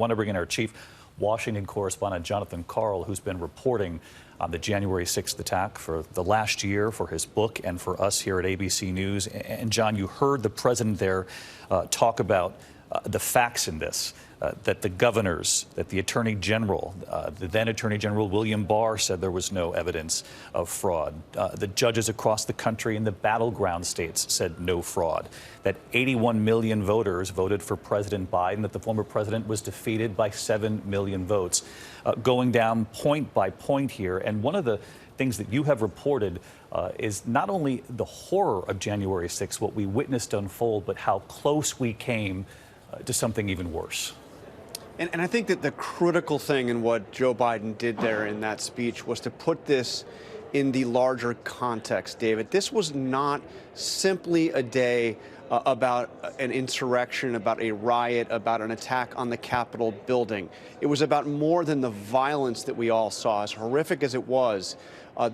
I want to bring in our chief Washington correspondent, Jon Karl, who's been reporting on the January 6th attack for the last year for his book and for us here at ABC News. And John, you heard the president there talk about the facts in this, that the governors, that the attorney general, the then attorney general William Barr said there was no evidence of fraud. The judges across the country in the battleground states said no fraud, that 81 million voters voted for President Biden, that the former president was defeated by 7 million votes, going down point by point here. And one of the things that you have reported is not only the horror of January 6th, what we witnessed unfold, but how close we came to something even worse. And I think that the critical thing in what Joe Biden did there in that speech was to put this in the larger context, David. This was not simply a day about an insurrection, about a riot, about an attack on the Capitol building. It was about more than the violence that we all saw, as horrific as it was.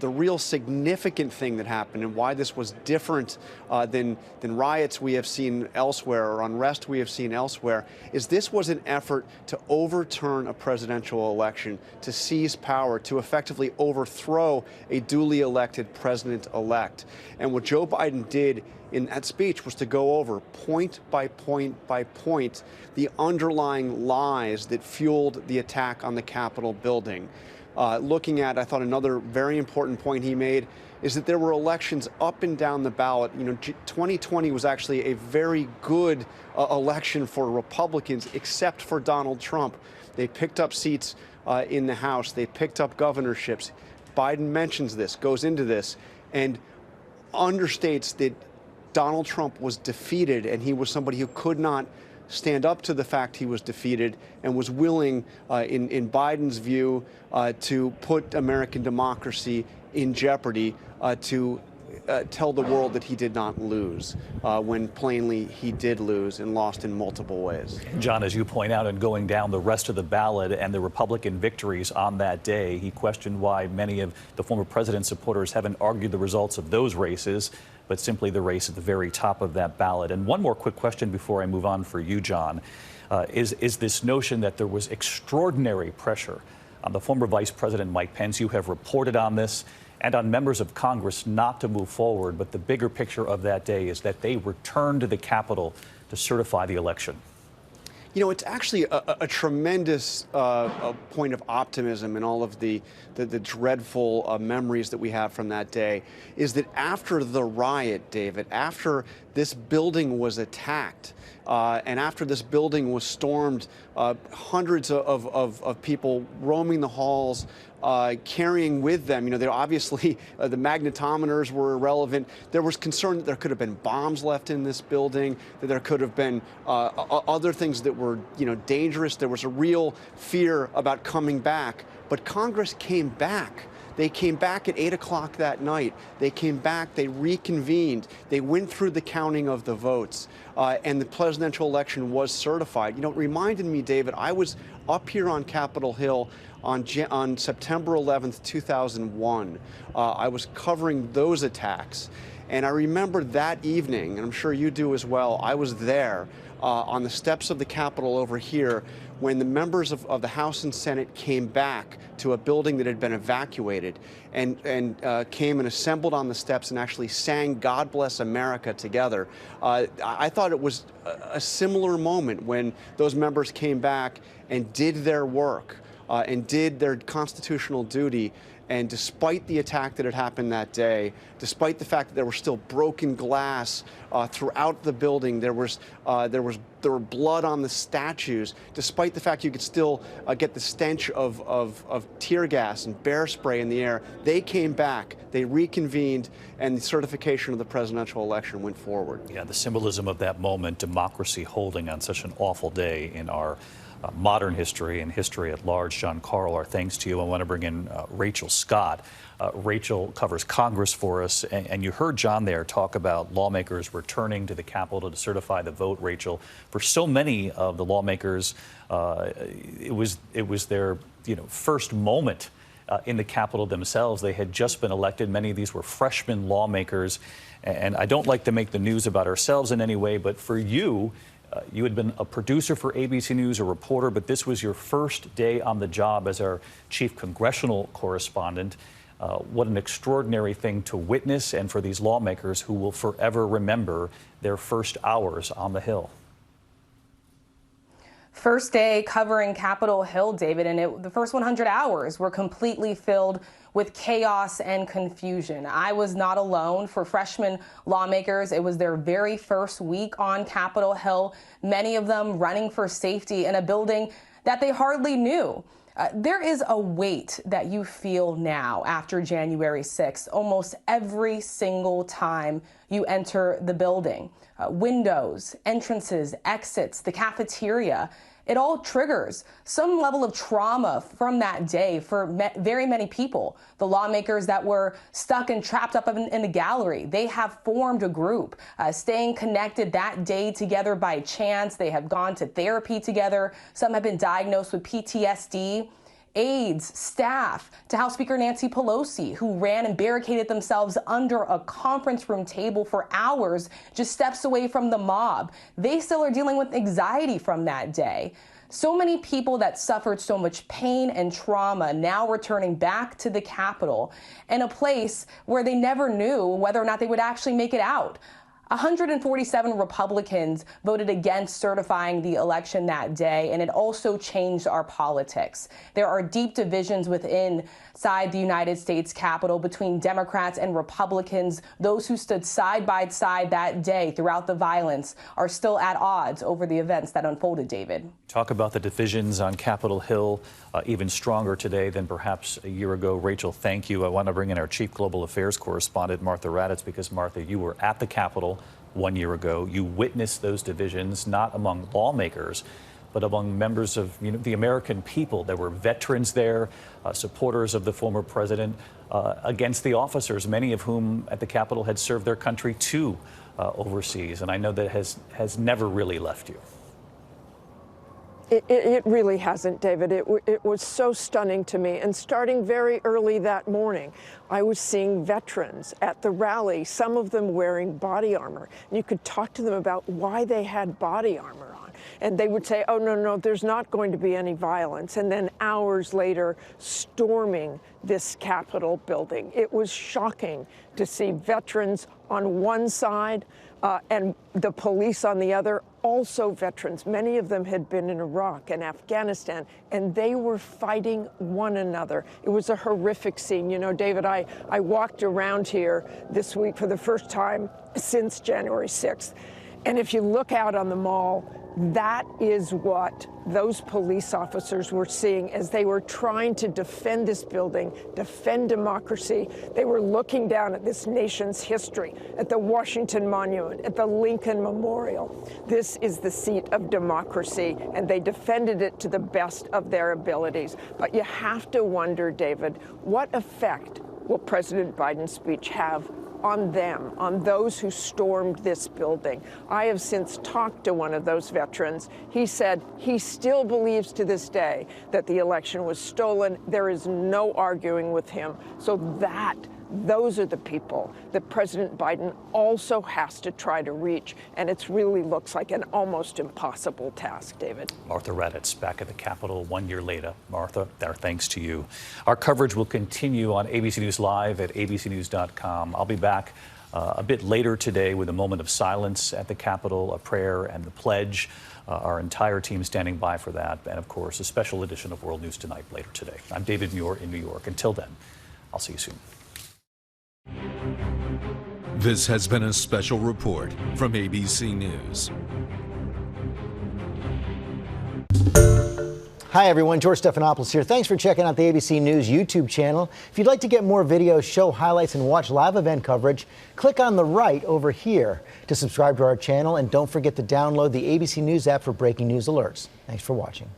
The real significant thing that happened and why this was different than riots we have seen elsewhere or unrest we have seen elsewhere is this was an effort to overturn a presidential election, to seize power, to effectively overthrow a duly elected president-elect. And what Joe Biden did in that speech was to go over point by point by point the underlying lies that fueled the attack on the Capitol building. Looking at, I thought another very important point he made is that there were elections up and down the ballot. You know, 2020 was actually a very good election for Republicans, except for Donald Trump. They picked up seats in the House. They picked up governorships. Biden mentions this, goes into this, and understates that Donald Trump was defeated, and he was somebody who could not stand up to the fact he was defeated and was willing, in Biden's view, to put American democracy in jeopardy, to tell the world that he did not lose, when plainly he did lose and lost in multiple ways. John, as you point out, in going down the rest of the ballot and the Republican victories on that day, he questioned why many of the former president's supporters haven't argued the results of those races, but simply the race at the very top of that ballot. And one more quick question before I move on for you, John, is this notion that there was extraordinary pressure on the former Vice President Mike Pence. You have reported on this, and on members of Congress not to move forward. But the bigger picture of that day is that they returned to the Capitol to certify the election. You know, it's actually a tremendous point of optimism in all of the dreadful memories that we have from that day, is that after the riot, David, after this building was attacked, and after this building was stormed, hundreds of people roaming the halls, carrying with them, you know, obviously the magnetometers were irrelevant. There was concern that there could have been bombs left in this building, that there could have been other things that were, you know, dangerous. There was a real fear about coming back. But Congress came back. They came back at 8 o'clock that night. They came back, they reconvened, they went through the counting of the votes, and the presidential election was certified. You know, it reminded me, David, I was up here on Capitol Hill on September 11th, 2001. I was covering those attacks. And I remember that evening, and I'm sure you do as well, I was there on the steps of the Capitol over here when the members of the House and Senate came back to a building that had been evacuated and came and assembled on the steps and actually sang "God Bless America" together. I thought it was a similar moment when those members came back and did their work and did their constitutional duty. And despite the attack that had happened that day, despite the fact that there was still broken glass throughout the building, there were blood on the statues, despite the fact you could still get the stench of tear gas and bear spray in the air, they came back, they reconvened, and the certification of the presidential election went forward. Yeah, the symbolism of that moment, democracy holding on such an awful day in our modern history and history at large. Jon Karl, our thanks to you. I want to bring in Rachel Scott. Rachel covers Congress for us, and you heard John there talk about lawmakers returning to the Capitol to certify the vote. Rachel, for so many of the lawmakers, it was their first moment in the Capitol themselves. They had just been elected. Many of these were freshman lawmakers. And I don't like to make the news about ourselves in any way, but for you, You had been a producer for ABC News, a reporter, but this was your first day on the job as our chief congressional correspondent. What an extraordinary thing to witness, and for these lawmakers who will forever remember their first hours on the Hill. First day covering Capitol Hill, David, and the first 100 hours were completely filled with chaos and confusion. I was not alone. For freshman lawmakers, it was their very first week on Capitol Hill, many of them running for safety in a building that they hardly knew. There is a weight that you feel now after January 6th, almost every single time you enter the building. Windows, entrances, exits, the cafeteria, it all triggers some level of trauma from that day for very many people. The lawmakers that were stuck and trapped up in the gallery, they have formed a group, staying connected that day together by chance. They have gone to therapy together. Some have been diagnosed with PTSD. Aides, staff, to House Speaker Nancy Pelosi, who ran and barricaded themselves under a conference room table for hours, just steps away from the mob. They still are dealing with anxiety from that day. So many people that suffered so much pain and trauma now returning back to the Capitol in a place where they never knew whether or not they would actually make it out. 147 Republicans voted against certifying the election that day, and it also changed our politics. There are deep divisions inside the United States Capitol between Democrats and Republicans. Those who stood side by side that day throughout the violence are still at odds over the events that unfolded, David. Talk about the divisions on Capitol Hill, even stronger today than perhaps a year ago. Rachel, thank you. I want to bring in our chief global affairs correspondent, Martha Raddatz, because, Martha, you were at the Capitol 1 year ago. You witnessed those divisions, not among lawmakers, but among members of the American people. There were veterans there, supporters of the former president, against the officers, many of whom at the Capitol had served their country too overseas. And I know that has never really left you. It really hasn't, David. It was so stunning to me. And starting very early that morning, I was seeing veterans at the rally, some of them wearing body armor. And you could talk to them about why they had body armor on. And they would say, oh, no, there's not going to be any violence. And then hours later, storming this Capitol building. It was shocking to see veterans on one side and the police on the other, also veterans. Many of them had been in Iraq and Afghanistan, and they were fighting one another. It was a horrific scene. You know, David, I walked around here this week for the first time since January 6th. And if you look out on the mall, that is what those police officers were seeing as they were trying to defend this building, defend democracy. They were looking down at this nation's history, at the Washington Monument, at the Lincoln Memorial. This is the seat of democracy, and they defended it to the best of their abilities. But you have to wonder, David, what effect will President Biden's speech have on them, on those who stormed this building? I have since talked to one of those veterans. He said he still believes to this day that the election was stolen. There is no arguing with him. So those are the people that President Biden also has to try to reach. And it really looks like an almost impossible task, David. Martha Raddatz back at the Capitol 1 year later. Martha, our thanks to you. Our coverage will continue on ABC News Live at abcnews.com. I'll be back a bit later today with a moment of silence at the Capitol, a prayer and the pledge. Our entire team standing by for that. And, of course, a special edition of World News Tonight later today. I'm David Muir in New York. Until then, I'll see you soon. This has been a special report from ABC News. Hi everyone, George Stephanopoulos here. Thanks for checking out the ABC News YouTube channel. If you'd like to get more videos, show highlights, and watch live event coverage, click on the right over here to subscribe to our channel, and don't forget to download the ABC News app for breaking news alerts. Thanks for watching.